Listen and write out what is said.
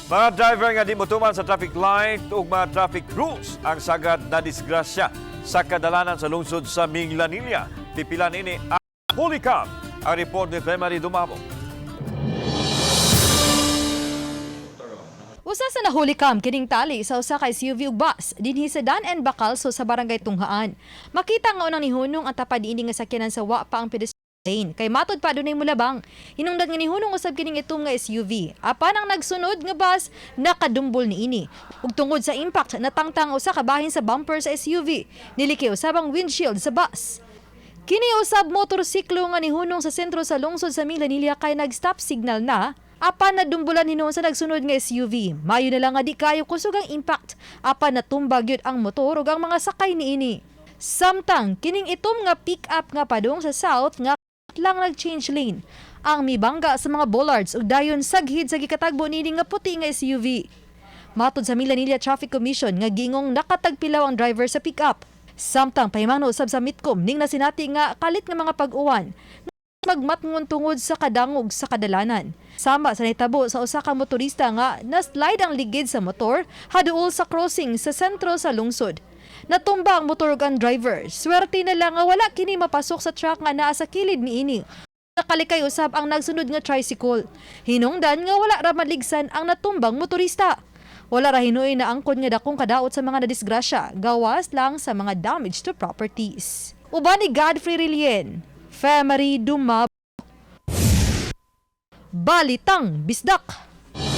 Mga driver nga di motuman sa traffic light ug mga traffic rules ang sagad na disgrasya sa kadalanan sa lungsod sa Minglanilla. Pipilan ini ang Holy Camp. Ang report ni Femari Dumabo. Usa sa nahuli kam kining tali sa usa ka SUV ug bus dinhi sa Dan and Bacalso sa barangay Tunghaan. Makita nga unang nihunong ang tapad ini nga sakyanan sa wa pa ang pedestrian lane. Kay matod pa dunay mulabang. Hinungdan nga nihunong usab kining itom nga SUV. Apan ang nagsunod nga bus nakadumbol niini. Ug tungod sa impact natangtang usa ka bahin sa bumper sa SUV. Niliki usab ang windshield sa bus. Kini usab motorsiklo nga nihunong sa sentro sa lungsod sa Minglanilla kay nag-stop signal na. Apan nadumbulan hinuon sa nagsunod nga SUV. Mayo na lang nga di kayo kusog ang impact. Apan natumbag yun ang motor ug ang mga sakay niini. Samtang kining itom nga pick-up nga padung sa south nga lang nag-change lane. Ang mibangga sa mga bollards ug dayon saghid sa gikatagbo nini nga puti nga SUV. Matod sa Minglanilla Traffic Commission nga gingong nakatagpilaw ang driver sa pick-up. Samtang pahimano usab sa Mitcom ning nasinati nga kalit nga mga pag-uwan magmatngon tungod sa kadangog sa kadalanan. Sama sa nahitabo sa usa ka motorista nga na-slide ang ligid sa motor haduol sa crossing sa sentro sa lungsod. Natumba ang motor ug ang driver. Swerte na lang nga wala kini mapasok sa truck nga naa sa kilid niini. Nakalikay usab ang nagsunod nga tricycle. Hinungdan nga wala ra maligsan ang natumbang motorista. Wala ra hinuoy na angkon nga dakong kadaot sa mga nadisgrasya, gawas lang sa mga damage to properties. Uban ni Godfrey Rilien, Femari Dumabo. Balitang Bisdak.